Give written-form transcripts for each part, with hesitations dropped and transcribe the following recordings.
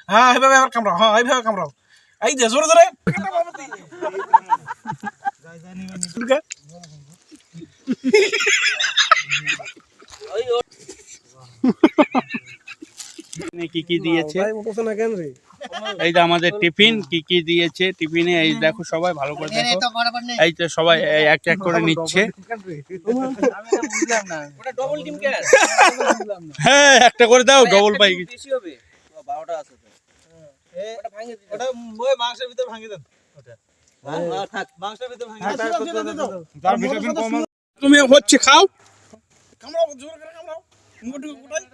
হ্যাঁ এইভাবে আবার কামড়াও, হ্যাঁ এইভাবে কামড়াও, এই যে জোরে জোরে কি কি দিয়েছে এই যে আমাদের টিফিন কি কি দিয়েছে টিফিনে, এই দেখো সবাই ভালো করে দেখো, এই তো সবাই এক এক করে নিচ্ছে। হ্যাঁ একটা করে দাও, ডবল পাই তুমি হচ্ছে খাও, কামড়াও জোরে করে কামড়াও, মুখটুকু কোটাই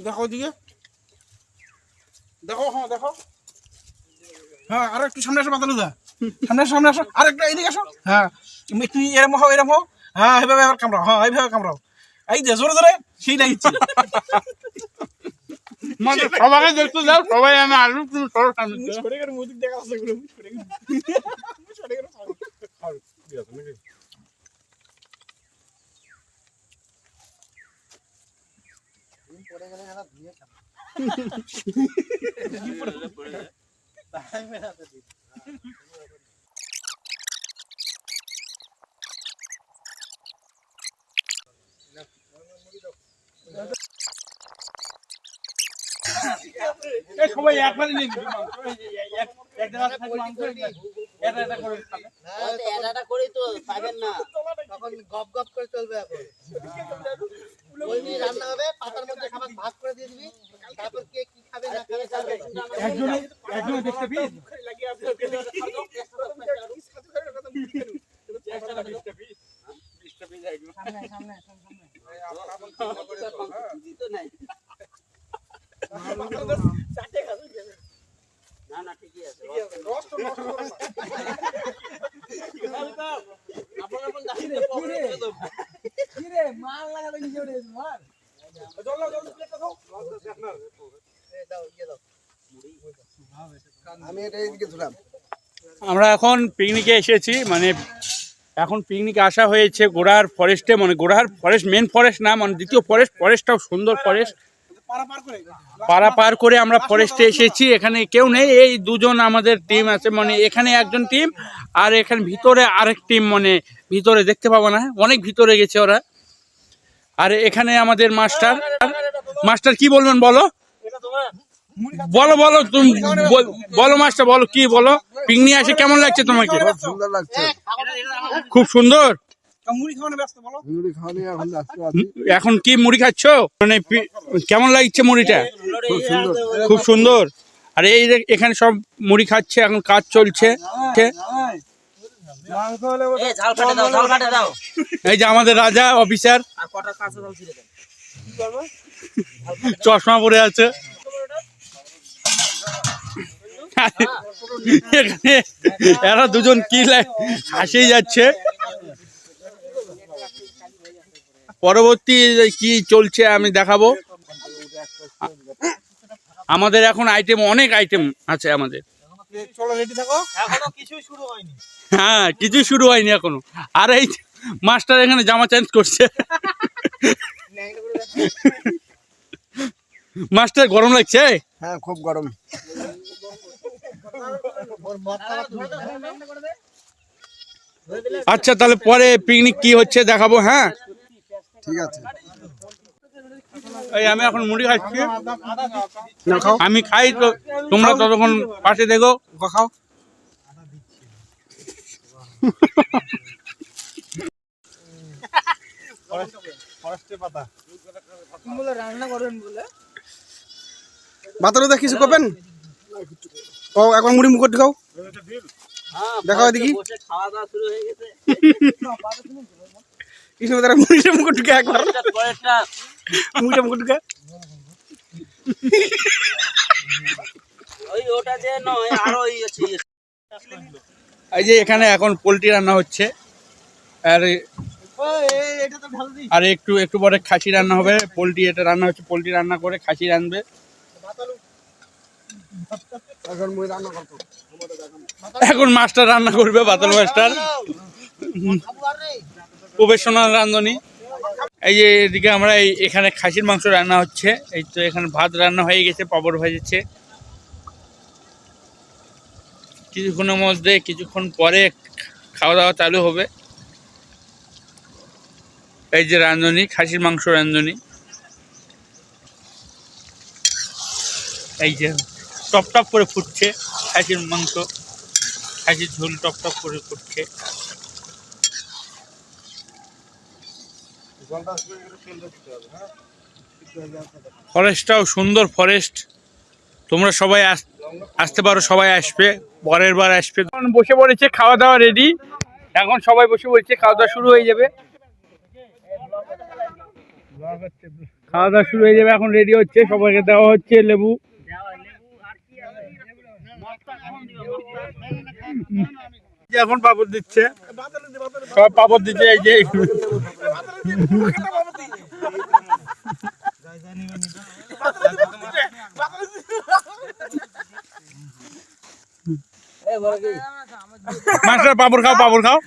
দেখো দিকে দেখো, হ্যাঁ দেখো, হ্যাঁ আর একটু সামনে আসো, বাতালু দা সামনে আসো, আর একটা এদিকে আসো, হ্যাঁ তুমি এরম হও, হ্যাঁ এইভাবে আবার কামড়াও, হ্যাঁ এইভাবে কামড়াও, এই যে জোরে জোরে সেই লাগিচ্ছে সবাই দেখতে যাও, সবাই আমি আলু মুখ দেখা আছে সবাই একবারে নিয়ে গপ গপ করে চলবে এখন। ওই নিয়ে রান্না হবে, পাতার মধ্যে খাবার ভাগ করে দিয়ে দিবি, তারপর কে কি খাবে না খাবে একজনে দেখতে পিস আমরা এখন পিকনিকে এসেছি, মানে এখন পিকনিকে আসা হয়েছে গোড়ার ফরেস্টে, মানে গোড়ার ফরেস্ট মেন ফরেস্ট না, মানে দ্বিতীয় ফরেস্টটাও সুন্দর ফরেস্ট, পাড়া পার করে আমরা ফরেস্টে এসেছি। এখানে কেউ নেই, এই দুজন আমাদের টিম আছে, মানে এখানে একজন টিম আর এখানে ভিতরে আরেক টিম, মানে ভিতরে দেখতে পাবো না, অনেক ভিতরে গেছে ওরা। আর এখানে আমাদের মাস্টার কি বলবেন বলো, বলো তুমি বলো মাস্টার, বলো কি বলো, পিকনিক আসে কেমন লাগছে তোমাকে? সুন্দর লাগছে, খুব সুন্দর। এখন কি মুড়ি খাচ্ছ, মানে কেমন লাগছে মুড়িটা? খুব সুন্দর। আর এই এখানে সব মুড়ি খাচ্ছে, এখন কাজ চলছে। এই যে আমাদের রাজা অফিসার চশমা পরে আছে, এখানে এরা দুজন কি হাসিয়ে যাচ্ছে। পরবর্তী কি চলছে আমি দেখাবো। আমাদের এখন অনেক আইটেম আছে আমাদের, হ্যাঁ কিছুই শুরু হয়নি এখনো। আর এই মাস্টার এখানে জামা চেঞ্জ করছে। মাস্টার গরম লাগছে? হ্যাঁ খুব গরম। আচ্ছা তাহলে পরে পিকনিক কি হচ্ছে দেখাবো, হ্যাঁ ঠিক আছে। এই আমি এখন মুড়ি খাচ্ছি, আমি খাই তো তোমরা ততক্ষণ পাশে দেখো, খাও। বাতারুদা কিছু করবেন? ও এখন মুড়ি মুখ ঢুকাও, দেখাও দেখি। মুড়িটা মুখ ঢুকে একবার, মুড়িটা মুখ ঢুকে। এই যে এখানে এখন পোলট্রি রান্না হচ্ছে, আর একটু পরে খাসি রান্না হবে। পোলট্রি এটা রান্না হচ্ছে, পোলট্রি রান্না করে খাসি রানবে। এখন মুই রান্না করবো। এখন মাস্টার রান্না করবে, বাতল মাস্টার আবু আর রে প্রফেশনাল রাঁধুনি। এই যে এদিকে আমরা এখানে খাসির মাংস রান্না হচ্ছে, এই তো এখানে ভাত রান্না হয়ে গেছে, পাঁপড় ভাজছে। কিছুক্ষণের মধ্যে, কিছুক্ষণ পরে খাওয়া দাওয়া চালু হবে। এই যে রাঁধুনি, খাসির মাংস রাঁধুনি, এই যে টপ টপ করে ফুটছে খাসির মাংস, খাসির ঝোল টপ টপ করে ফুটছে। ফরেস্টটাও সুন্দর ফরেস্ট, তোমরা সবাই আসতে পারো, সবাই আসবে, পরের বার আসবে। এখন বসে পড়েছে, খাওয়া দাওয়া রেডি, এখন সবাই বসে পড়েছে, খাওয়া দাওয়া শুরু হয়ে যাবে। খাওয়া দাওয়া শুরু হয়ে যাবে, এখন রেডি হচ্ছে, সবাইকে দেওয়া হচ্ছে লেবু। এখন পাপড় দিচ্ছে, সব পাপড় দিচ্ছে, এই যে মাস্টার পাপড় খাও, পাপড় খাও।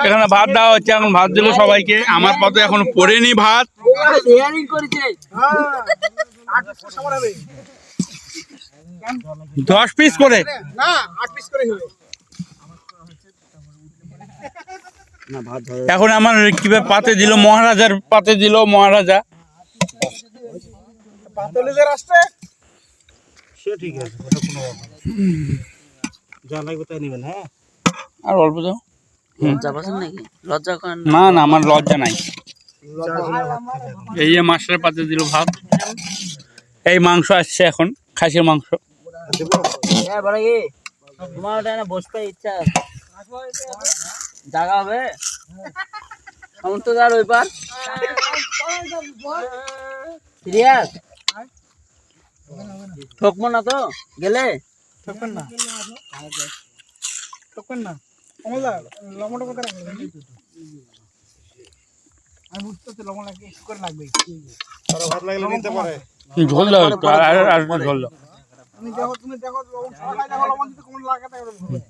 এখানে ভাত দেওয়া হচ্ছে, এখন ভাত দিল সবাইকে। আমার পাতে এখন পড়েনি ভাত। 10 পিস করে, না 8 পিস করে হবে। এখন আমার কিভাবে পাতে দিল, মহারাজার পাতে দিল, মহারাজা। পাতলিদের আসছে সে ঠিক আছে, ওটা কোনো ব্যাপার না। যা লাগবে তাই নেবেন। হ্যাঁ, আর অল্প দাও। লজ্জা পাচ্ছেন নাকি? লজ্জা করেন না? না না, আমার লজ্জা নাই। এই যে মাস্টার পাতে দিল ভাত, এই মাংস আসছে এখন, খাসির মাংস। হ্যাঁ বড় কি তোমার ওটা না বসতে ইচ্ছা জায়গা হবে সমুদ্রদার ওই পার সিরিয়াস ঠকবো না তো গেলে? ঠকবেন না, ঠকবেন না। কমলা লবণটা কত রাখবেন? আমি বুঝতে লবণ লাগবে, একটু করে লাগবে। ভাত লাগলে নিতে পারে। ঝোল দাও একটু, আর একটু ঝোল দাও। তুমি দেখো লবণ সবাই দেখো, লবণ দিতে কম লাগাতে হবে।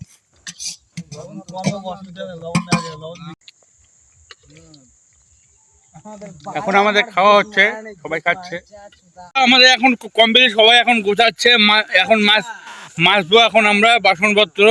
এখন আমাদের খাওয়া হচ্ছে, সবাই খাচ্ছে। আমাদের এখন কমপ্লিট, সবাই এখন গোছাচ্ছে। এখন মাছ মাছবো এখন আমরা, বাসনপত্র।